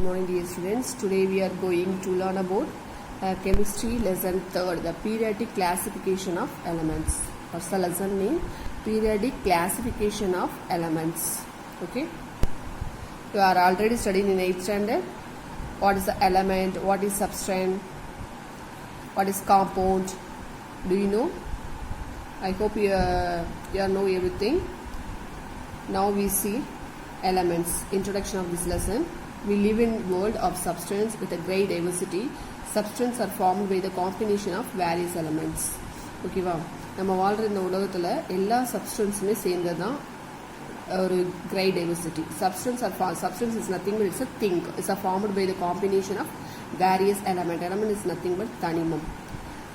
morning dear students. Today we are going to learn about chemistry lesson 3, the periodic classification of elements. What's the lesson name? Periodic classification of elements. Okay. You are already studying in 8th standard. What is the element? What is substance? What is compound? Do you know? I hope you know everything. Now we see elements. Introduction of this lesson. We live in a world of substance with a great diversity. Substance are formed by the combination of various elements. ஓகேவா, நம்ம வாழ்கிற இந்த உலகத்தில் எல்லா சப்ஸ்டன்ஸுமே சேர்ந்தது தான் ஒரு great diversity. Substance is nothing but it's a thing. It's a formed by the combination of various element. Element is nothing but தனிமம்.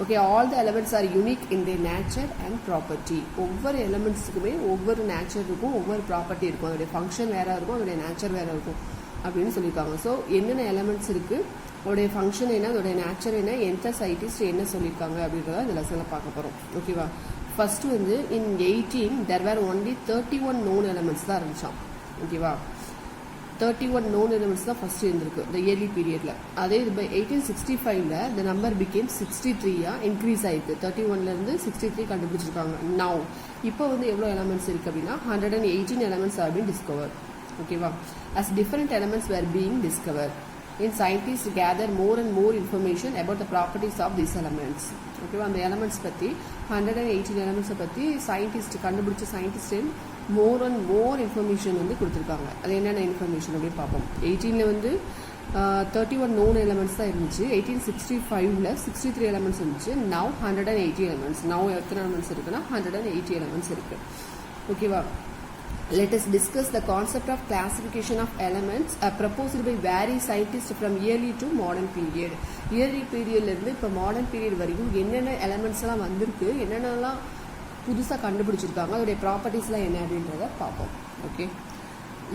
Okay, all the elements are unique in their nature and property. ஒவ்வொரு எலிமெண்ட்ஸுக்குமே ஒவ்வொரு nature இருக்கும், ஒவ்வொரு property இருக்கும். அதோடைய function வேறு இருக்கும், அதோடைய நேச்சர் வேறு இருக்கும் அப்படின்னு சொல்லியிருக்காங்க. ஸோ என்னென்ன எலிமெண்ட்ஸ் இருக்குது, அதோடைய ஃபங்க்ஷன் என்ன, அதோடைய நேச்சர் என்ன, எந்த சயின்டிஸ்ட் என்ன சொல்லியிருக்காங்க அப்படின்றத இந்த லெசனில் பார்க்க போகிறோம். ஓகேவா, ஃபஸ்ட்டு வந்து in 18 there were only 31 known elements தான் இருந்துச்சான். ஓகேவா, 31 known elements தான் ஃபஸ்ட்டு இருந்திருக்கு இந்த இயர்லி பீரியடில். அதே இது by 1865 the number became 63 increase ஆயிருக்கு. 31லேருந்து 63 கண்டுபிடிச்சிருக்காங்க. நவ் இப்போ வந்து எவ்வளோ எலமெண்ட்ஸ் இருக்குது அப்படின்னா 118 elements are being discovered. ஓகேவா, as different elements were being discovered, in scientists gather more and more information about the properties of these elements. ஓகேவா, அந்த எலமெண்ட்ஸ் பற்றி 118 எலமெண்ட்ஸை பற்றி கண்டுபிடிச்ச scientist more and more information வந்து கொடுத்துருக்காங்க. அது என்னென்ன இன்ஃபர்மேஷன் அப்படின்னு பார்ப்போம். 18ல் வந்து 31 known elements தான் இருந்துச்சு. 1865 63 elements இருந்துச்சு. Now 180 elements. நவ் எத்தனை எலமெண்ட்ஸ் இருக்குன்னா 180 elements இருக்குது. ஓகேவா, let us discuss the concept of classification of elements proposed by various scientists from early to modern period. early periodல இருந்து இப்போ மாடர்ன் பீரியட் வரைக்கும் என்னென்ன எலமெண்ட்ஸ் எல்லாம் வந்திருக்கு, என்னென்னலாம் புதுசாக கண்டுபிடிச்சிருக்காங்க, அதோடைய ப்ராப்பர்ட்டிஸ்லாம் என்ன அப்படின்றத பார்ப்போம். Okay,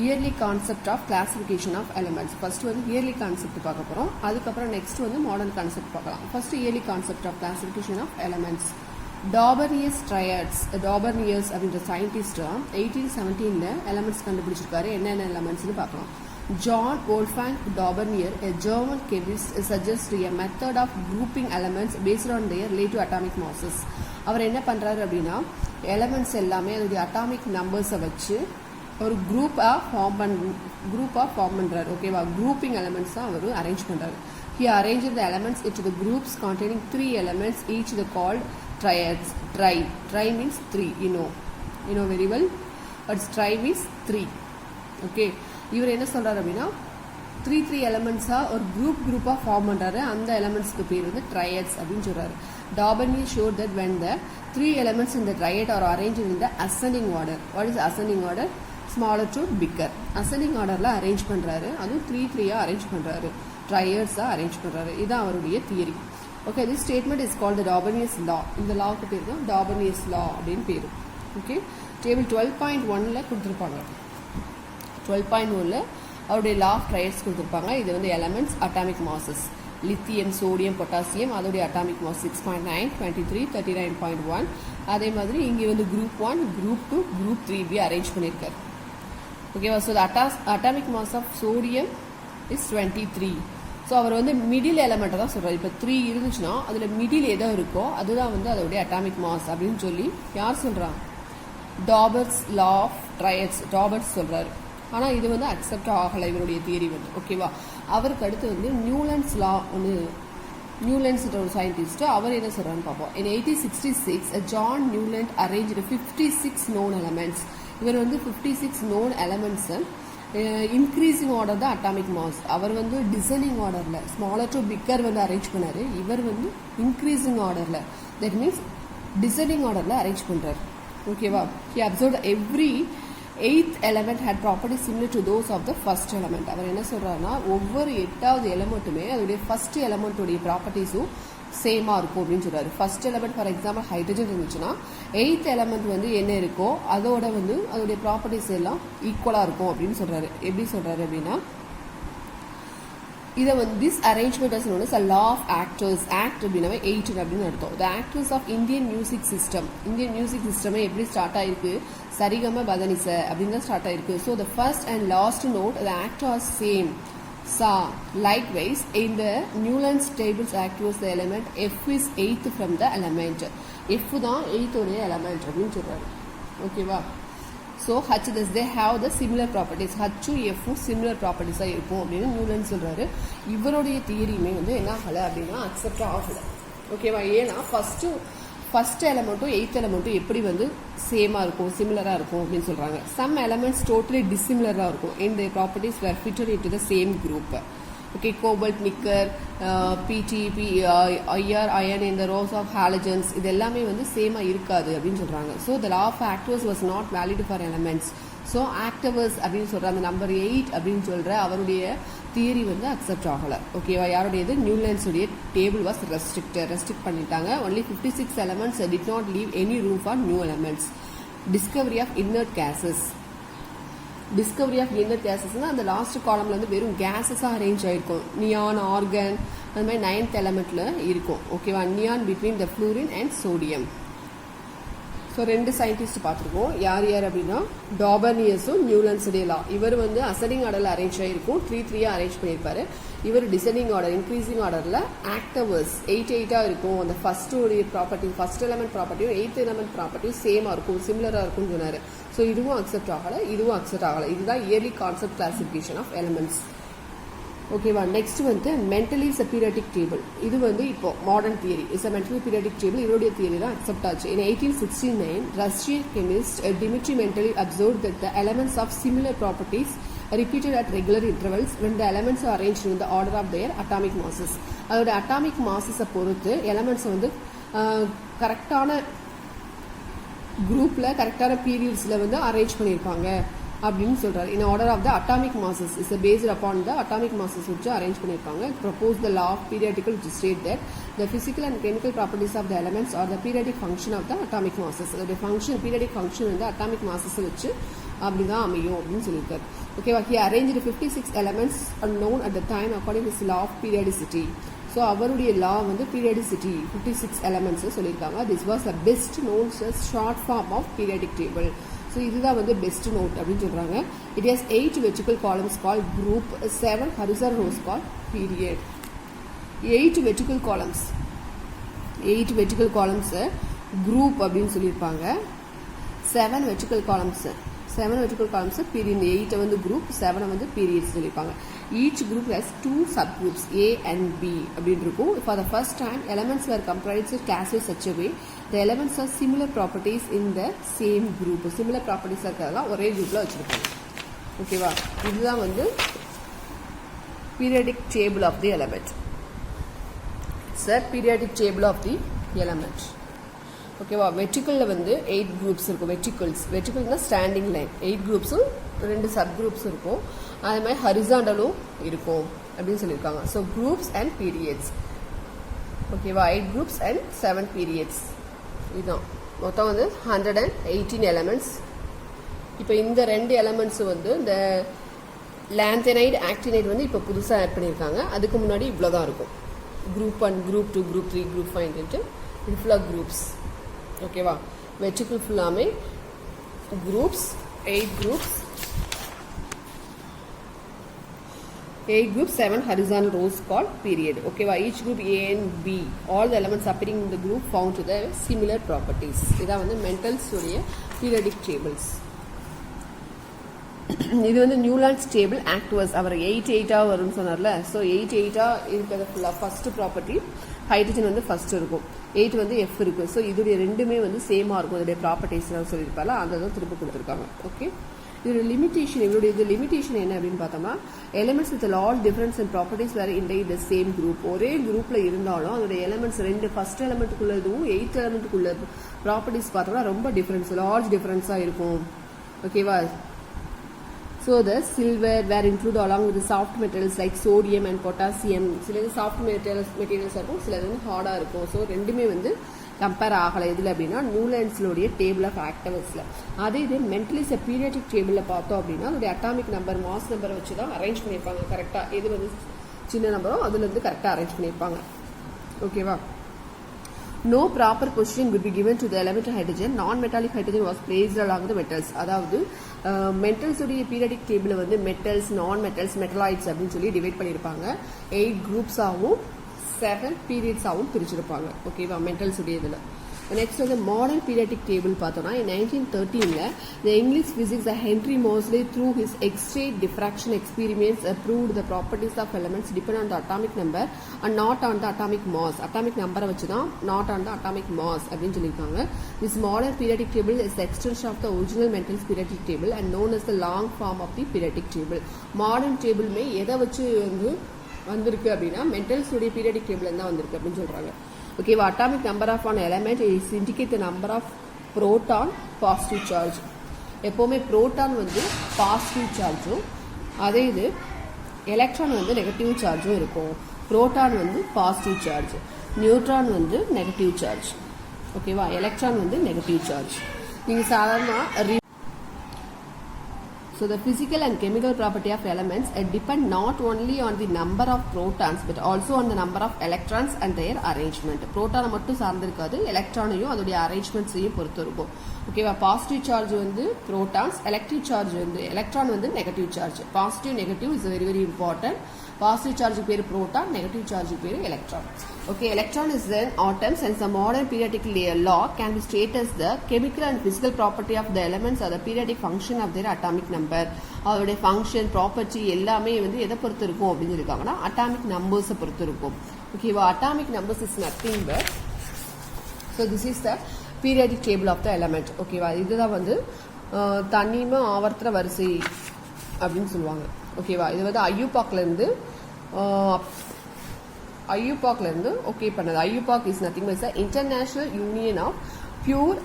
early concept of classification of elements. First வந்து இயர்லி கான்செப்ட் பார்க்க போகிறோம். அதுக்கப்புறம் நெக்ஸ்ட் வந்து மாடர்ன் கான்செப்ட் பார்க்கலாம். First early concept of classification of elements. Dobereiner triads, Dobereiner அப்படின்ற சயின்டிஸ்ட் 1817 எலமெண்ட்ஸ் கண்டுபிடிச்சிருக்காரு. என்னென்ன எலமெண்ட்ஸ்னு பார்க்கலாம். John Wolfgang Daubernier, a German chemist, suggests a method of grouping elements based on their relative atomic masses. அவர் என்ன பண்ணுறாரு அப்படின்னா elements எல்லாமே அதோடைய atomic நம்பர்ஸை வச்சு ஒரு குரூப்பாக ஃபார்ம் பண்ணுறாரு. ஓகேவா, குரூப்பிங் எலமெண்ட்ஸ் தான் அவர் அரேஞ்ச் பண்ணுறாரு. He arranged the elements into the groups containing 3 elements, each the called triads. Tri means 3. You know very well. But tri means 3. Okay. இவர் என்ன சொல்றாரு அப்படின்னா 3 எலமெண்ட்ஸாக ஒரு குரூப்பாக ஃபார்ம் பண்ணுறாரு. அந்த எலமெண்ட்ஸ்க்கு பேர் வந்து ட்ரையட்ஸ் அப்படின்னு சொல்கிறாரு. Daubernier showed that when the 3 elements in the triad are arranged in the ascending order. What is ascending order? Smaller to bigger. ascending orderல அரேஞ்ச் பண்ணுறாரு. அதுவும் 3 அரேஞ்ச் பண்ணுறாரு. ட்ரையட்ஸாக அரேஞ்ச் பண்ணுறாரு. இதுதான் அவருடைய theory. Okay, this statement is called Dobereiner law. இந்த லாவுக்கு பேர் தான் டாபர்னியஸ் லா அப்படின்னு பேர். ஓகே, டேபிள் 12.1 கொடுத்துருப்பாங்க. 12.1 அவருடைய லா ஆஃப் ட்ரையட்ஸ் கொடுத்துருப்பாங்க. இது வந்து elements, atomic masses, lithium, sodium, potassium, அதோடைய அட்டாமிக் மாஸ் 6.9, 23, 39.1. அதே மாதிரி இங்கே வந்து குரூப் 1, குரூப் 2, குரூப் 3 இப்படி அரேஞ்ச் பண்ணியிருக்காரு. ஓகேவா, so atomic mass of sodium is 23. So அவர் வந்து மிடில் எலமெண்ட்டை தான் சொல்கிறார். இப்போ 3 இருந்துச்சுன்னா அதில் மிடில் எதோ இருக்கோ அதுதான் வந்து அதோடைய அட்டாமிக் மாஸ் அப்படின்னு சொல்லி யார் சொல்கிறாங்க? டாபர்ஸ் லா ஆஃப் ட்ரையட்ஸ், டாபர்ஸ் சொல்கிறாரு. ஆனால் இது வந்து அக்செப்ட் ஆகலை இவருடைய தியரி வந்து. ஓகேவா, அவருக்கு அடுத்து வந்து நியூலண்ட்ஸ் லா ஒன்று, நியூலண்ட்ஸ்ன்ற ஒரு சயின்டிஸ்ட், அவர் என்ன சொல்கிறான்னு பார்ப்போம். In 1866 John Newland arrange 56 known elements. இவர் வந்து 56 known elements இன்க்ரீசிங் ஆர்டர் தான் அட்டாமிக் மாஸ். அவர் வந்து டிசைனிங் ஆர்டரில் ஸ்மாலர் டு பிக்கர் வந்து அரேஞ்ச் பண்ணார். இவர் வந்து இன்க்ரீசிங் ஆர்டரில், தட் மீன்ஸ் டிசைனிங் ஆர்டரில் அரேஞ்ச் பண்ணுறாரு. ஓகேவா, he observed every 8th element had properties similar to those of the first element. அவர் என்ன சொல்கிறாருன்னா ஒவ்வொரு 8வது எலமெண்ட்டுமே அதோடைய ஃபர்ஸ்ட் எலமெண்ட்டுடைய ப்ராப்பர்ட்டிஸும் சேமாக இருக்கும் அப்படின்னு சொல்கிறாரு. First element for example hydrogen இருந்துச்சுன்னா 8th எலமெண்ட் வந்து என்ன இருக்கோ அதோட வந்து அதோடைய ப்ராப்பர்ட்டிஸ் எல்லாம் ஈக்குவலாக இருக்கும் அப்படின்னு சொல்கிறாரு. எப்படி சொல்கிறாரு அப்படின்னா இதை வந்து this arrangement is known as a law of actors. ஆக்ட் அப்படின்னாவே 8 அப்படின்னு அர்த்தம். the actors of Indian music system. Indian music சிஸ்டமே எப்படி ஸ்டார்ட் ஆயிருக்கு? சரிகம பதனிச அப்படின்னு தான் ஸ்டார்ட் ஆயிருக்கு. So the first and last note the actors same. So, likewise, in the Newland's tables activates the element F is 8th from the element. F தான் 8th உடைய element அப்படின்னு சொல்றாரு. ஓகேவா? So, H thus they have the similar properties. H F similar properties இருக்கும் அப்படின்னு நியூலண்ட் சொல்றாரு. இவருடைய தியரியுமே வந்து என்ன ஆகல அப்படின்னா அக்செப்ட் ஆகல. ஓகேவா? ஏன்னா ஃபர்ஸ்ட் எலமெண்ட்டும் எய்த் எலமெண்ட்டும் எப்படி வந்து சேமாக இருக்கும் சிமிலராக இருக்கும் அப்படின்னு சொல்கிறாங்க. சம் எலமெண்ட்ஸ் டோட்டலி டிசிமிலராக இருக்கும் in their properties were fitted into the same group. Okay, cobalt, nickel, PT, IR, iron in the rows of halogens இது எல்லாமே வந்து சேமாக இருக்காது அப்படின்னு சொல்கிறாங்க. So the law of actors was not valid for elements. So octaves அப்படின்னு சொல்கிற அந்த நம்பர் 8 அப்படின்னு சொல்கிற அவருடைய தியரி வந்து அக்செப்ட் ஆகலை. ஓகேவா? யாருடையது? நியூலண்ட்ஸுடைய டேபிள் வாஸ் ரெஸ்ட்ரிக்ட் பண்ணிட்டாங்க. Only 56 elements did not leave any room for new elements. Discovery of inert gases. Discovery of inert கேசஸ்னா அந்த லாஸ்ட் காலம்ல வந்து வெறும் கேஸஸாக அரேஞ்ச் ஆகிருக்கும். நியான், ஆர்கன் அந்த மாதிரி 9th எலமெண்ட்ல இருக்கும். ஓகேவா? Neon between the fluorine and sodium. So 2 scientist பார்த்துருக்கோம். யார் அப்படின்னா டாபர்னியஸும் நியூலண்ட்ஸுடைய லா. இவர் வந்து அசெண்டிங் ஆர்டரில் அரேஞ்ச் ஆகிருக்கும். 3 அரேஞ்ச் பண்ணியிருப்பாரு. இவர் டிசெண்டிங் ஆர்டர் இன்க்ரீசிங் ஆர்டரில் ஆக்டவர்ஸ் 8 இருக்கும். அந்த ஃபர்ஸ்டோடைய ப்ராப்பர்ட்டி ஃபர்ஸ்ட் எலமெண்ட் ப்ராப்பர்ட்டியும் 8th எலமெண்ட் ப்ராப்பர்ட்டியும் சேமாக இருக்கும், சிமிலராக இருக்கும்னு சொன்னார். ஸோ இதுவும் அக்செப்ட் ஆகலை, இதுவும் அக்செப்ட் ஆகலை. இதுதான் early concept classification of elements. ஓகேவா? நெக்ஸ்ட் வந்து Mendeleev is a periodic table. இது வந்து இப்போ modern theory is a Mendeleev periodic table. இவருடைய தியரி தான் அக்செப்ட் ஆச்சு. In 1869 Russian chemist Dmitri Mendeleev observed that the elements of similar properties repeated at regular intervals when the elements are arranged in the order of their atomic masses. அதோட atomic மாசஸை பொறுத்து elements வந்து கரெக்டான குரூப்பில் கரெக்டான பீரியட்ஸில் வந்து arrange பண்ணியிருப்பாங்க அப்படின்னு சொல்றாரு. in order of the atomic masses is based upon the atomic masses வச்சு அரேஞ்ச் பண்ணியிருப்பாங்க. propose the law of periodical which state that the physical and chemical properties of the elements are the periodic function of the atomic masses. அதோட function periodic function வந்து atomic masses வச்சு அப்படிதான் அமையும் அப்படின்னு சொல்லியிருக்காரு. ஓகேவா? he arranged 56 elements unknown at the time according to his law of periodicity. So அவருடைய law வந்து பீரியாடிசிட்டி 56 எலமெண்ட்ஸ் சொல்லியிருக்காங்க. This was the best known short form of periodic table. So இதுதான் வந்து பெஸ்ட் நோட் அப்படின்னு சொல்கிறாங்க. It has 8 vertical columns call group, 7 horizontal rows call period. 8 vertical columns group அப்படின்னு சொல்லியிருப்பாங்க. 7 vertical columns period. 8 வந்து group, 7 வந்து periods சொல்லியிருப்பாங்க. Each group has 2 subgroups A and B அப்படின்னு இருக்கும். For the first time, elements were comprised classified such a way the elements have similar properties in the same group. Similar properties இருக்கிறதெல்லாம் ஒரே குரூப்ல வச்சிருப்பாங்க. ஓகேவா? இதுதான் வந்து periodic table of the element. Periodic table of the element. ஓகேவா? வெர்டிக்கல்ல வந்து 8 groups இருக்கும். வெர்டிக்கல்னா ஸ்டாண்டிங் லைன். 8 குரூப்ஸும் 2 சப் குரூப்ஸ் இருக்கும். அதே மாதிரி ஹரிசாண்டலும் இருக்கும் அப்படின்னு சொல்லியிருக்காங்க. So groups and periods. ஓகேவா? 8 குரூப்ஸ் அண்ட் 7 பீரியட்ஸ். இதுதான் மொத்தம் வந்து 118 எலமெண்ட்ஸ். இப்போ இந்த 2 எலமெண்ட்ஸ் வந்து இந்த லாந்தனைடு ஆக்டினைடு வந்து இப்போ புதுசாக ஆட் பண்ணியிருக்காங்க. அதுக்கு முன்னாடி இவ்வளோ தான் இருக்கும். குரூப் 1, குரூப் 2, குரூப் 3, குரூப் 5 இது ஃபுல்லாக குரூப்ஸ். ஓகேவா? வெர்டிக்கல் ஃபுல்லாமே groups, 8 groups, 7 horizontal rows called period. ஓகேவா? each group A and B, all the elements appearing in the group found to the similar properties. இதான் வந்து மென்டல்ஸ் உடைய periodic tables. இது வந்து நியூலாண்ட்ஸ் டேபிள் ஆக்டிவர்ஸ். அவர் 8 வரும்னு சொன்னார்ல. ஸோ 8 இருக்கிறது ஃபுல்லாக ஃபர்ஸ்ட் ப்ராப்பர்ட்டி ஹைட்ரஜன் வந்து ஃபர்ஸ்ட் இருக்கும். 8 வந்து F இருக்கு. ஸோ இதோடைய ரெண்டுமே வந்து சேமாக இருக்கும். இதோடைய ப்ராப்பர்ட்டிஸ் சொல்லியிருப்பால அதை தான் திரும்ப கொடுத்துருக்காங்க. ஓகே, இதோட லிமிடேஷன் இவருடைய லிமிடேஷன் என்ன அப்படின்னு பார்த்தோம்னா elements with lot difference and properties were in the same group. ஒரே குரூப்ல இருந்தாலும் அதோட எலிமெண்ட்ஸ் ரெண்டு ஃபர்ஸ்ட் எலிமெண்ட்டுக்குள்ளதும் 8th எலிமெண்ட்டுக்குள்ள ப்ராப்பர்ட்டிஸ் பார்த்தோம்னா ரொம்ப டிஃபரன்ஸ், லார்ஜ் டிஃபரன்ஸாக இருக்கும். ஓகேவா? So the silver were included along with the soft metals like sodium and potassium. சிலது சாஃப்ட் மெட்டீரியல்ஸ் இருக்கும், சிலது வந்து ஹார்டாக இருக்கும். ஸோ ரெண்டுமே வந்து கம்பேர் ஆகலை. எதில் அப்படின்னா நியூலாண்ட்ஸோடைய டேபிள் ஆஃப் ஆக்டவர்ஸில். அதே இது மென்டலிஸ் பீரியாடிக் டேபிளில் பார்த்தோம் அப்படின்னா அதோடைய அட்டாமிக் நம்பர், மாஸ் நம்பரை வச்சு தான் அரேஞ்ச் பண்ணியிருப்பாங்க கரெக்டாக. எது வந்து சின்ன நம்பரோ அதுலேருந்து கரெக்டாக அரேஞ்ச் பண்ணியிருப்பாங்க. ஓகேவா? no proper position would be given to the element hydrogen. Non-metallic hydrogen was placed along the metals. அதாவது மெட்டல்ஸ் உடைய பீரியாடிக் டேபிள் வந்து மெட்டல்ஸ், நான் மெட்டல்ஸ், மெட்டலாய்ட்ஸ் அப்படின்னு சொல்லி டிவைட் பண்ணியிருப்பாங்க. 8 குரூப்ஸ் ஆகும் 7 பீரியட்ஸ் ஆகும் பிரிச்சிருப்பாங்க. ஓகேவா, மெட்டல்ஸ் உடைய இதில். நெக்ஸ்ட் வந்து மாடர்ன் பீரியாடிக் டேபிள் பார்த்தோம்னா 1913 the English physicist Henry Moseley through his X-ray diffraction experiments proved the properties of elements depend on the atomic number and not on the atomic mass. atomic number வச்சு தான், not on the atomic mass அப்படின்னு சொல்லியிருக்காங்க. This modern periodic table is the extension of the original metals periodic table and known as the long form of the periodic table. Modern டேபிளுமே எதை வச்சு வந்து வந்திருக்கு அப்படின்னா மெட்டல்ஸ் உடைய பீரியாடிக் டேபிள் தான் வந்திருக்கு அப்படின்னு சொல்றாங்க. Okay, atomic number of an element is indicate the number of proton positive charge. எப்போவுமே புரோட்டான் வந்து பாசிட்டிவ் சார்ஜும் அதே இது எலக்ட்ரான் வந்து நெகட்டிவ் சார்ஜும் இருக்கும். புரோட்டான் வந்து பாசிட்டிவ் சார்ஜ், நியூட்ரான் வந்து நெகட்டிவ் சார்ஜ். ஓகேவா, எலக்ட்ரான் வந்து நெகட்டிவ் சார்ஜ். நீங்கள் சாதாரணமாக So the physical and chemical property of elements depend not only on the number of protons but also on the number of electrons and their arrangement. Proton மட்டும் சார்ந்திருக்காது, எலக்ட்ரானையும் அதோடைய அரேஞ்ச்மெண்ட்ஸையும் பொறுத்து இருக்கும். ஓகேவா, positive charge வந்து protons, electric charge வந்து electron வந்து negative charge. Positive negative is very very important. Positive சார்ஜுக்கு பேர் புரோட்டான், நெகட்டிவ் சார்ஜுக்கு பேர் electron. Okay, electron is then atoms and some modern periodic law can be stated as the chemical and physical property of the elements or the periodic function of their atomic number. அவருடைய function, property எல்லாமே வந்து எதை பொறுத்து இருக்கும் அப்படின்னு சொல்லியிருக்காங்கன்னா atomic நம்பர்ஸை பொறுத்து இருக்கும். ஓகேவா, atomic numbers is nothing but so this is the periodic table of the element. ஓகேவா, இதுதான் வந்து தனிம ஆவர்த்தன வரிசை அப்படின்னு சொல்லுவாங்க. ஓகேவா, இது வந்து ஐயூபாக்லேருந்து ஓகே பண்ணது. IUPAC is nothing but international union of pure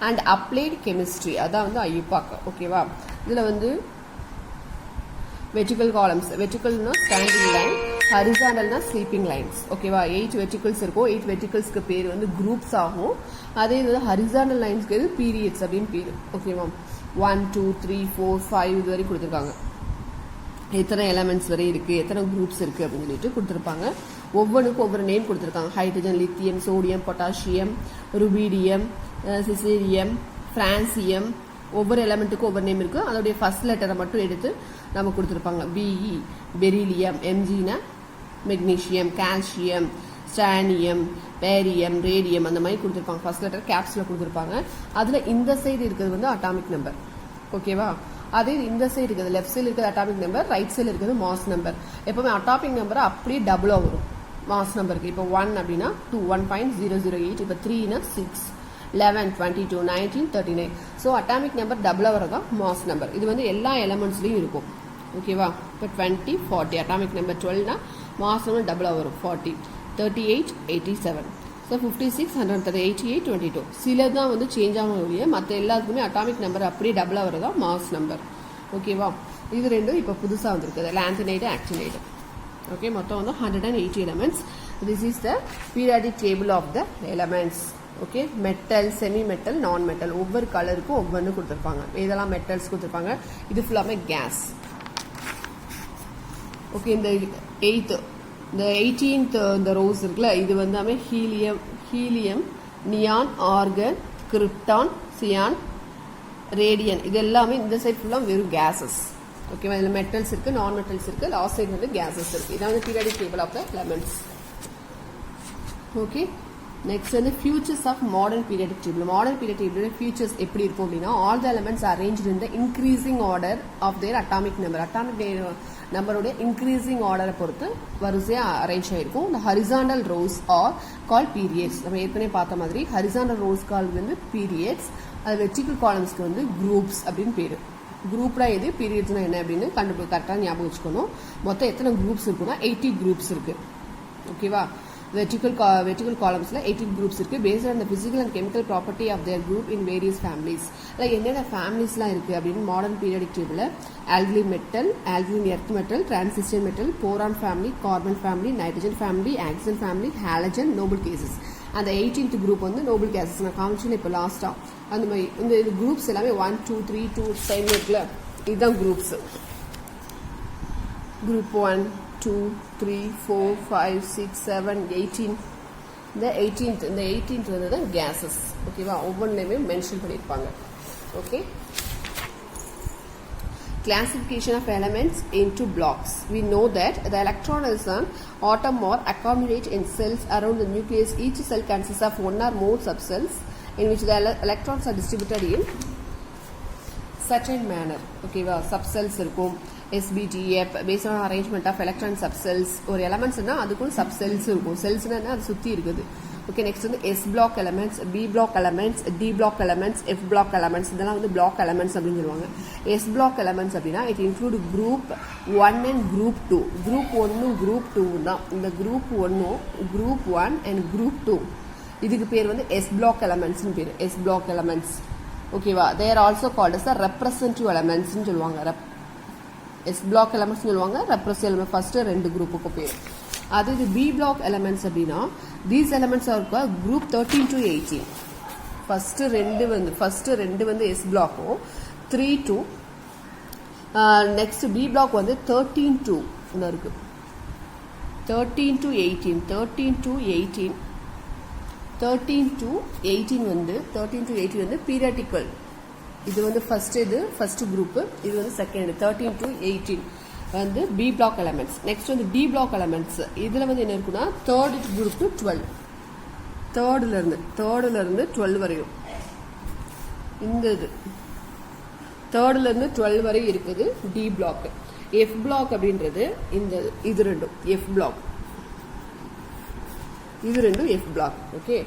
and applied chemistry. அதான் வந்து ஐயூபாக். ஓகேவா, இதில் வந்து வெர்டிகல் காலம்ஸ், வெர்டிகல்னா ஸ்டாண்டிங் லைன், ஹரிசாண்டல்னா ஸ்லீப்பிங் லைன்ஸ். ஓகேவா, 8 வெர்டிகல்ஸ் இருக்கும். 8 வெர்டிகல்ஸ்க்கு பேர் வந்து குரூப்ஸ் ஆகும். அதே இது ஹரிசாண்டல் லைன்ஸ்க்கு இது பீரியட்ஸ் அப்படின்னு பேர். ஓகேவா, 1 2 3 4 5 இது வரைக்கும் கொடுத்துருக்காங்க. எத்தனை எலமெண்ட்ஸ் வரை இருக்கு, எத்தனை குரூப்ஸ் இருக்கு அப்படின்னு சொல்லிட்டு கொடுத்துருப்பாங்க. ஒவ்வொன்றுக்கும் ஒவ்வொரு நேம் கொடுத்துருக்காங்க. Hydrogen, lithium, sodium, potassium, rubidium, சிசீரியம், பிரான்சியம், ஒவ்வொரு எலமெண்ட்டுக்கும் ஒவ்வொரு நேம் இருக்கு. அதோடைய ஃபர்ஸ்ட் லெட்டரை மட்டும் எடுத்து நம்ம கொடுத்துருப்பாங்க. பிஇ பெரிலியம், எம்ஜினா magnesium, calcium, strontium, barium, radium அந்த மாதிரி கொடுத்துருப்பாங்க. ஃபர்ஸ்ட் லெட்டர் கேப்ஸ்ல கொடுத்துருப்பாங்க. அதில் இந்த சைடு இருக்கிறது வந்து அட்டாமிக் நம்பர். ஓகேவா, அதே இந்த சைடு இருக்குது, லெஃப்ட் சைடு இருக்கிறது அட்டாமிக் நம்பர், ரைட் சைடில் இருக்கிறது மாஸ் நம்பர். எப்பவுமே அட்டாமிக் நம்பர் அப்படியே டபுளாக வரும் மாஸ் நம்பருக்கு. இப்போ 1 அப்படின்னா 2 1.008, இப்போ 3னா 6 11 22 19 39. ஸோ அட்டாமிக் நம்பர் டபுளாக வரதான் மாஸ் நம்பர். இது வந்து எல்லா எலமெண்ட்ஸ்லையும் இருக்கும். ஓகேவா, இப்போ 20 40 அட்டாமிக் நம்பர் 12னா மாஸ் நம்பர் டபுளாக வரும். 40 38 87. ஸோ 56 130 88 22. சில தான் வந்து சேஞ்ச் ஆகும் ஒழிய மற்ற எல்லாத்துக்குமே அட்டாமிக் நம்பர் அப்படியே டபுளாக வரதான் மாஸ் நம்பர். ஓகேவா, இது ரெண்டும் இப்போ புதுசாக வந்திருக்குது, லாந்தினைடு, ஆக்டினைடு. ஓகே, மொத்தம் வந்து 180 elements. This is the periodic table of the elements. Okay, metal, semi metal, non metal, ஒவ்வொரு கலருக்கும் ஒவ்வொன்று கொடுத்துருப்பாங்க. இதெல்லாம் மெட்டல்ஸ் கொடுத்துருப்பாங்க. இது ஃபுல்லாமே கேஸ். ஓகே, இந்த 18th இந்த ரோஸ் இருக்குல்ல, இது வந்து helium, neon, argon, krypton, xenon, radon, இது எல்லாமே இந்த சைட் ஃபுல்லாக வெறும் கேஸஸ். ஓகேவா, இதில் மெட்டல்ஸ் இருக்கு, நான் மெட்டல்ஸ் இருக்கு, லாஸ்ட் சைட் வந்து கேஸஸ் இருக்கு. இதான் வந்து periodic table of the elements. Okay, next வந்து features of modern periodic table. Modern periodic table features எப்படி இருக்கும் அப்படின்னா, all the elements arranged in the increasing order of their atomic number. Atomic நம்பருடைய increasing ஆர்டரை பொறுத்து வரிசையாக அரேஞ்ச் ஆகிருக்கும். இந்த horizontal rows are called periods. நம்ம ஏற்கனவே பார்த்த மாதிரி ஹரிசாண்டல் ரோஸ் கால் வந்து பீரியட்ஸ், அது வெர்டிகல் காலம்ஸ்க்கு வந்து குரூப்ஸ் அப்படின்னு பேர். குரூப்னா எது, பீரியட்ஸ்னா என்ன அப்படின்னு கரெக்டாக ஞாபகம் வச்சுக்கணும். மொத்தம் எத்தனை குரூப்ஸ் இருக்குன்னா 80 குரூப்ஸ் இருக்கு. ஓகேவா, vertical columns 18 groups இருக்கு. based on the physical and chemical property of their group in various families. like என்னென்ன ஃபேமிலிஸ்லாம் இருக்கு அப்படின்னு மாடர்ன் பீரியாடிக் டேபிள்ல alkali metal, alkaline earth metal, transistor metal, boron family, carbon family, nitrogen family, oxygen family, halogen, noble gases. அந்த 18th group வந்து noble gases. நான் காமிச்சேன் இப்போ லாஸ்டா. அந்த மாதிரி இந்த குரூப்ஸ் எல்லாமே 1 2 3 2 10 இருக்குல்ல, இதுதான் குரூப்ஸ். குரூப் 1 2 3 4 5 6 7 18 இந்த 18th வந்து கேஸஸ். ஓகேவா, ஒவ்வொன்றுலையுமே மென்ஷன் பண்ணியிருப்பாங்க. Okay, classification of elements into blocks. We know that the electron is an atom or accumulate in cells around the nucleus. Each cell consists of one or more subcells in which the electrons are distributed in certain manner. Okay, subcells இருக்கும், SBTF based on arrangement of electron subcells. ஒரு elements னா அதுக்குள்ள subcells இருக்கும். cells னா அது சுத்தி இருக்குது. Okay, next வந்து S block elements, B block elements, D block elements, F block elements. இதெல்லாம் வந்து block elements அப்படின்னு சொல்லுவாங்க. S block elements அப்படின்னா it include group 1 and group 2. group 1 group 2 தான். இந்த group 1 group 1 and group 2 இதுக்கு பேர் வந்து S block elements னு பேர். S block elements. ஓகேவா, they are also called as the representative elements னு சொல்லுவாங்க. S block elements சொல்லுவாங்க, representative elements ஃபர்ஸ்ட் ரெண்டு குரூப்புக்கு பேர். அது இது B block elements அப்படின்னா these elements are group 13 to 18. First ரெண்டு வந்து S block 3 to next B block வந்து 13 to இருக்கு. 13 to 18 வந்து periodical. இது வந்து ஃபர்ஸ்ட் குரூப், இது வந்து செகண்ட். 13 to 18 வந்து B block elements. நெக்ஸ்ட் வந்து D block elements. இதுல வந்து என்ன இருக்குன்னா தேர்ட் குரூப் 12. தேர்ட்ல இருந்து 12 வரையும் இந்த இது தேர்ட்ல இருந்து 12 வரை இருக்குது D block. F block அப்படின்றது இது ரெண்டும் F block. F block. Okay,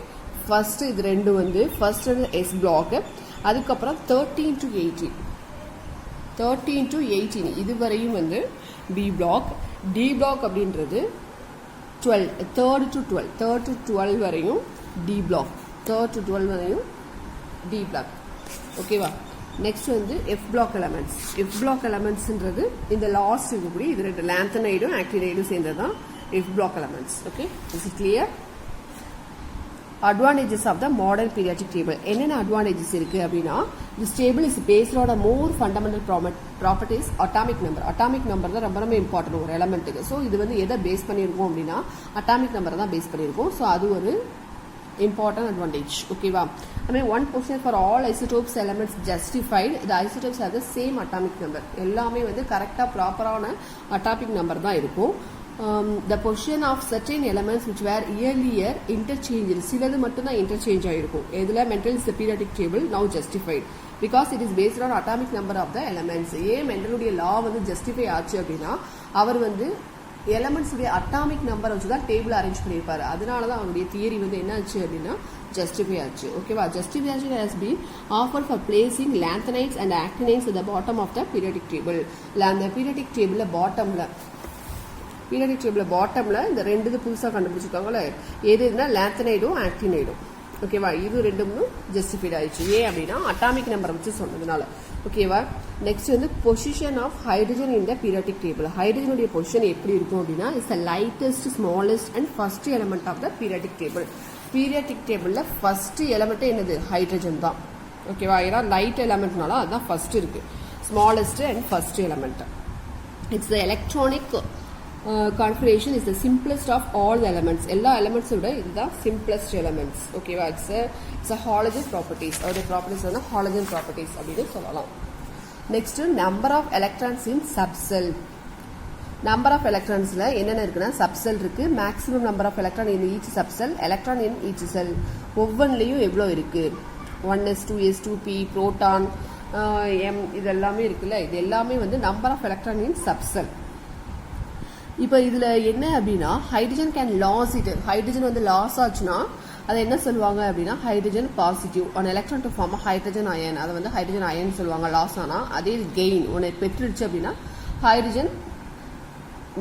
first இது ரெண்டு வந்து ஃபர்ஸ்ட் S block, அதுக்கப்புறம் 13 to 18 இதுவரையும் வந்து B block. D block அப்படின்றது 12 3rd to 12 வரையும் D block. 3rd to 12 வரையும் D block. ஓகேவா, நெக்ஸ்ட் வந்து F block elements. F block elementsன்றது இந்த லாஸ்ட் இருக்கக்கூடிய இது ரெண்டு லாந்தனைடும் ஆக்டினைடும் சேர்ந்ததுதான் F block elements. Okay, is it clear? advantages of the modern periodic table. என்னென்ன advantages இருக்கு அப்படின்னா this table is based on a more fundamental properties. atomic number தான் ரொம்ப important ஒரு எலமெண்ட்டுக்கு. ஸோ இது வந்து எதை பேஸ் பண்ணியிருக்கோம் அப்படின்னா அட்டாமிக் நம்பரை தான் பேஸ் பண்ணியிருக்கோம். ஸோ அது ஒரு important advantage. ஓகேவா, one question for all isotopes elements justified. the isotopes have the same atomic number. எல்லாமே வந்து கரெக்டாக ப்ராப்பரான அட்டாமிக் நம்பர் தான் இருக்கும். The position of certain elements which were earlier interchanged. சிலது மட்டும் தான் இன்டர்சேஞ்ச் ஆயிருக்கும். இதுல Mendeleev is the periodic table now justified because it is based on atomic number of the elements. ஏன் மெண்டலுடைய லா வந்து ஜஸ்டிஃபை ஆச்சு அப்படின்னா அவர் வந்து எலமெண்ட்ஸ் உடைய அட்டாமிக் நம்பரை வச்சு தான் டேபிள் அரேஞ்ச் பண்ணியிருப்பாரு. அதனால தான் அவருடைய தியரி வந்து என்ன ஆச்சு அப்படின்னா ஜஸ்டிஃபை ஆச்சு. ஓகேவா, justification has been offer for placing லாந்தனைட்ஸ் and actinides at the bottom of the periodic table. அந்த பீரியாடிக் டேபிள்ல பாட்டம்ல இந்த ரெண்டு இது புதுசாக கண்டுபிடிச்சிருக்காங்களே, எதுனா லாந்தனைடும் ஆக்டினைடும். ஓகேவா, இது ரெண்டும் ஜஸ்டிஃபைட் ஆயிடுச்சு. ஏன் அப்படின்னா அட்டாமிக் நம்பரை வச்சு சொன்னதுனால. ஓகேவா, நெக்ஸ்ட் வந்து position of hydrogen in the periodic table. ஹைட்ரஜனுடைய பொசிஷன் எப்படி இருக்கும் அப்படின்னா is the lightest smallest and first element of the periodic table. Periodic டேபிள்ல ஃபர்ஸ்ட் எலமெண்ட் என்னது ஹைட்ரஜன் தான். ஓகேவா, ஏன்னா லைட் எலமெண்ட்னால அதுதான் ஃபர்ஸ்ட் இருக்கு. Smallest and first element. It's the electronic configuration is the simplest of all the elements. எல்லா elements விட இதுதான் simplest elements. ஓகேவா, it's a halogen properties. அதோட ப்ராப்பர்ட்டிஸ் வந்து halogen properties அப்படின்னு சொல்லலாம். Next number of electrons in subshell. Number of எலக்ட்ரான்ஸ்ல என்னென்ன இருக்குன்னா சப்செல் இருக்கு. Maximum number of electron in each subshell, electron in each shell. ஒவ்வொன்றிலையும் எவ்வளோ இருக்கு? 1s 2s 2p proton m இதெல்லாமே இருக்குல்ல, இது எல்லாமே வந்து number of electron in subshell. இப்போ இதுல என்ன அப்படின்னா hydrogen can loss it. Hydrogen வந்து லாஸ் ஆச்சுன்னா அதை என்ன சொல்லுவாங்க அப்படின்னா hydrogen positive one electron to form hydrogen ion. அதை வந்து ஹைட்ரஜன் அயன் சொல்லுவாங்க லாஸ் ஆனா. அதே கெயின் ஒன்று பெற்றுடுச்சு அப்படின்னா hydrogen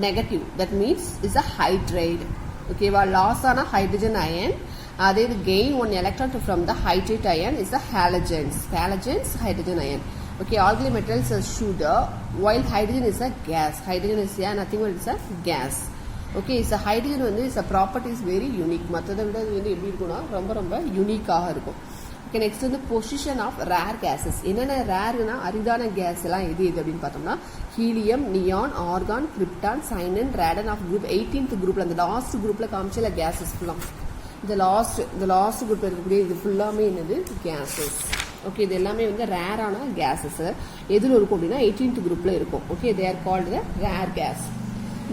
negative, that means is a hydride. ஓகேவா, லாஸ் ஆனா ஹைட்ரஜன் அயன். அதே gain one electron to from the hydrate ion is a halogens hydrogen ion. Okay, organic materials are sugar, while hydrogen is a gas. Hydrogen is nothing but it's a gas. Okay, so hydrogen வந்து is a property is very unique. மற்றதை விட இது வந்து எப்படி இருக்கும்னா ரொம்ப யூனிக்காக இருக்கும். Okay, next வந்து position of rare gases. என்னென்ன ரேர்னா அரிதான கேஸ் எல்லாம் எது அப்படின்னு பார்த்தோம்னா helium, neon, argon, krypton, xenon, radon of group 18th குரூப்ல அந்த லாஸ்ட் குரூப்ல காமிச்சல கேசஸ் ஃபுல்லாம் இந்த லாஸ்ட் குரூப் இருக்கக்கூடிய இது ஃபுல்லாமே என்னது gases. ஓகே, இது எல்லாமே வந்து ரேரான கேஸஸ். எதில் இருக்கும் அப்படின்னா 18th குரூப்பில் இருக்கும். Okay, they are called the rare gas.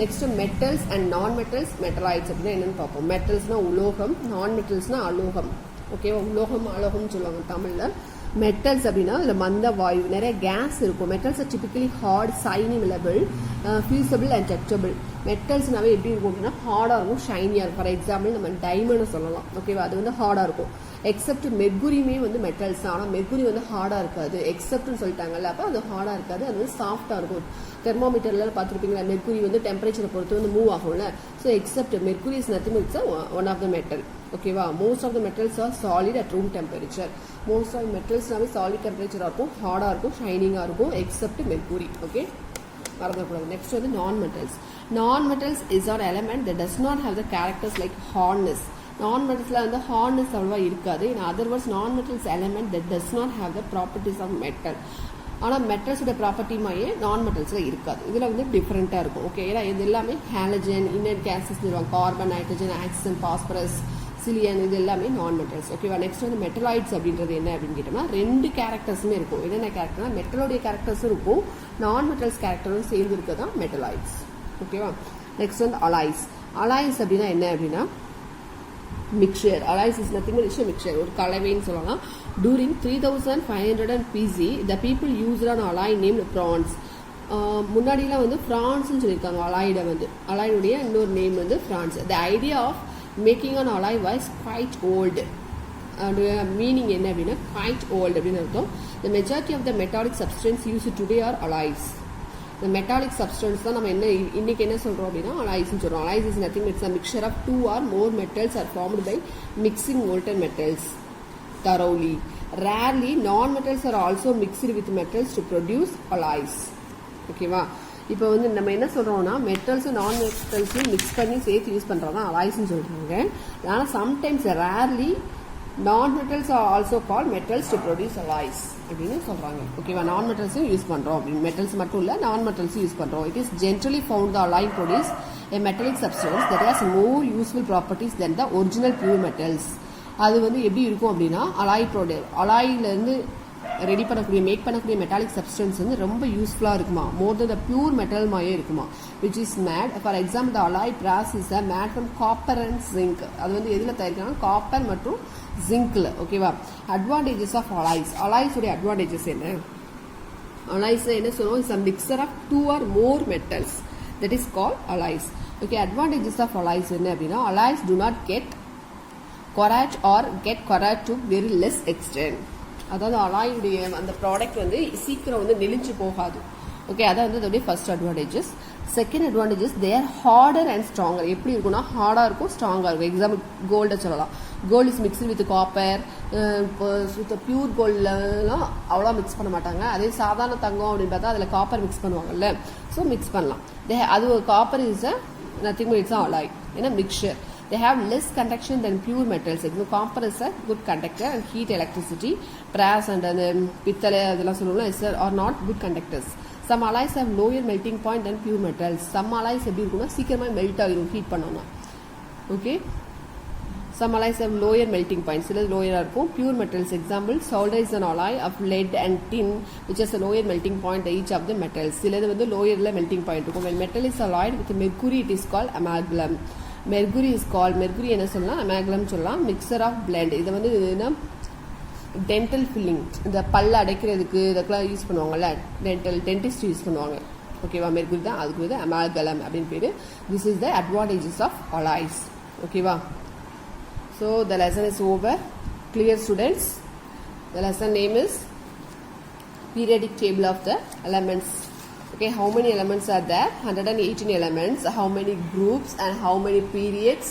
Next metals and non metals, metalloids அப்படின்னா என்னன்னு பார்ப்போம். மெட்டல்ஸ்னா உலோகம், நான் மெட்டல்ஸ்னா அலோகம். ஓகேவா, உலோகம் அலோகம்னு சொல்லுவாங்க தமிழில். மெட்டல்ஸ் அப்படின்னா அதில் மந்த வாயு, நிறைய கேஸ் இருக்கும். Metals are typically hard, shinable, fusible and touchable. மெட்டல்ஸ்னாவே எப்படி இருக்கும் அப்படின்னா ஹார்டாக இருக்கும், ஷைனியாக இருக்கும். ஃபார் எக்ஸாம்பிள் நம்ம டைமண்ட் சொல்லலாம். ஓகேவா, அது வந்து ஹார்டாக இருக்கும். எக்ஸப்ட் மெர்குரியுமே வந்து மெட்டல்ஸ் தான். ஆனால் மெர்குரி வந்து ஹார்டாக இருக்காது. எக்ஸப்ட்னு சொல்லிட்டாங்கல்ல, அப்போ அது ஹார்டாக இருக்காது, அது வந்து சாஃப்டாக இருக்கும். தெர்மோமீட்டர்லாம் பார்த்துருப்பீங்களா, மெர்குரி வந்து டெம்பரேச்சரை பொறுத்து வந்து மூவ் ஆகும்ல. So except mercury is nothing it's one of the metal. ஓகேவா, most of the metals are solid at room temperature. Most of மெட்டல்ஸ்னாவே சாலிட் டெம்பரேச்சராக இருக்கும், ஹார்டாக இருக்கும், ஷைனிங்காக இருக்கும், எக்ஸப்ட் மெர்குரி. ஓகே, மறந்துடக்கூடாது. நெக்ஸ்ட் வந்து non metals. Non metals is are element that does not have the characters like hardness. Non மெட்டல்ஸில் வந்து ஹார்ட்னஸ் அவ்வளோவா இருக்காது. In otherwise non metals element that does not have the properties of metal. ஆனால் மெட்டல்ஸோட property மாதிரியே நான் மெட்டல்ஸில் இருக்காது. இதில் வந்து டிஃப்ரெண்ட்டாக இருக்கும். ஓகே, ஏன்னா இது எல்லாமே ஹாலஜன், இன்னர் கேஸஸ் சொல்லுவாங்க. Carbon, nitrogen, oxygen, phosphorus, silicon, இது எல்லாமே நான் மெட்டல்ஸ். ஓகேவா, நெக்ஸ்ட் வந்து மெட்டலாய்ட்ஸ் அப்படின்றது என்ன அப்படின்னு கேட்டோம்னா ரெண்டு கேரக்டர்ஸுமே இருக்கும். என்னென்ன கேரக்டர்னா மெட்டலோடைய கேரக்டர்ஸும் இருக்கும், நான் மெட்டல்ஸ் கேரக்டரும் சேர்ந்து இருக்க தான் மெட்டலாய்ட்ஸ். ஓகேவா, நெக்ஸ்ட் வந்து அலாய்ஸ். அலாய்ஸ் அப்படின்னா என்ன அப்படின்னா mixture. Alloys is nothing but mixture, ஒரு கலவைன்னு சொல்லலாம். During 3500 BC the people use an alloy name bronze. முன்னாடிலாம் வந்து ஃப்ரான்ஸ்னு சொல்லியிருக்காங்க அலாய்டை வந்து. அலாயுடைய இன்னொரு நேம் வந்து bronze. The idea of making an alloy was quite old. அதோட மீனிங் என்ன அப்படின்னா குவைட் ஓல்டு அப்படின்னு அர்த்தம். The majority of the metallic substance use today are alloys. இந்த மெட்டாலிக் சப்ஸ்டன்ஸ் தான் நம்ம இன்னைக்கு என்ன சொல்கிறோம் அப்படின்னா அலாய்ஸ்னு சொல்கிறோம். Alloys is nothing it's a mixture of 2 or more metals are formed by mixing molten metals thoroughly. Rarely non-metals are also mixed with metals to produce alloys. ஓகேவா, இப்போ வந்து நம்ம என்ன சொல்கிறோம்னா மெட்டல்ஸும் நான் மெட்டல்ஸையும் மிக்ஸ் பண்ணி சேர்த்து யூஸ் பண்ணுறது தான் அலாய்ஸ்ன்னு சொல்கிறாங்க. ஆனால் sometimes rarely non-metals are also called metals to produce alloys அப்படின்னு சொல்கிறாங்க. ஓகேவா, நான் மெட்டல்ஸும் யூஸ் பண்ணுறோம் அப்படின்னு. மெட்டல்ஸ் மட்டும் இல்லை, நான் மெட்டல்ஸும் யூஸ் பண்ணுறோம். It is generally found the alloy produce a metallic substance that has more useful properties than the original pure metals. அது வந்து எப்படி இருக்கும் அப்படின்னா அலாயிலேருந்து ரெடி பண்ணக்கூடிய மேக் பண்ணக்கூடிய மெட்டாலிக் சப்ஸ்டன்ஸ் வந்து ரொம்ப யூஸ்ஃபுல்லாக இருக்குமா, மோர் தென் த பியூர் மெட்டல் மாதிரியே இருக்குமா. Which is made for example the alloy brass is a made from copper and zinc. அது வந்து எதில் தயாரிக்கிறாங்க, காப்பர் மற்றும் ஜிங்க்ல. ஓகேவா, அட்வான்டேஜஸ் ஆஃப் அலாய்ஸ். அலாய்ஸுடைய அட்வான்டேஜஸ் என்ன, அலாய்ஸ் என்ன சொல்லுவோம், is a mixture of 2 or more metals that is called alloys. Okay, advantages of alloys என்ன அப்படின்னா alloys do not get corrode or get corrode to very less extent. அதாவது அலாயுடைய அந்த product வந்து சீக்கிரம் வந்து நெளிஞ்சு போகாது. ஓகே, அதான் வந்து அதோடைய first advantages. Second advantages they are harder and stronger. எப்படி இருக்குன்னா ஹார்டாக இருக்கும், ஸ்ட்ராங்காக இருக்கும். எக்ஸாம்பிள் கோல்டை சொல்லலாம். Gold is mixed with copper. இப்போ பியூர் கோல்டெலாம் அவ்வளோ மிக்ஸ் பண்ண மாட்டாங்க. அதே சாதாரண தங்கம் அப்படின்னு பார்த்தா அதில் காப்பர் மிக்ஸ் பண்ணுவாங்கல்ல, ஸோ மிக்ஸ் பண்ணலாம். அது copper is a nothing but it's a alloy, ஏன்னா mixer. They have less conduction than pure metals. Copper is a good conductor and heat electricity. Brass and pittale adella solluvom are not good conductors. Some alloys have lower melting point than pure metals. Some alloys எப்படி இருக்கும்னா சீக்கிரமா melt ஆகிடும் heat பண்ணோம்னா. Okay, some alloys have lower melting point. சில லோயரா இருக்கும். Pure metals example solder is an alloy of lead and tin which has a lower melting point each of the metals. சிலது வந்து லோயர்ல melting point இருக்கும். When metal is alloyed with mercury it is called amalgam. Mercury is call, mercury என்ன சொல்லலாம், amalgam சொல்லலாம். Mixture of blend. இதை வந்து என்ன dental filling, இந்த பல்ல அடைக்கிறதுக்கு இதுக்கெல்லாம் யூஸ் பண்ணுவாங்கல்ல, டென்டிஸ்ட் யூஸ் பண்ணுவாங்க. ஓகேவா, மெர்குரி தான், அதுக்கு வந்து அமேல்கலம் அப்படின்னு பேர். This is the advantages of alloys. ஓகேவா, so the lesson is over. Clear students, the lesson name is periodic table of the elements. Okay, how many elements are there? 118 elements. How many groups and how many periods?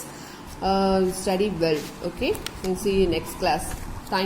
Study well. Okay, we'll see you next class. Thank you.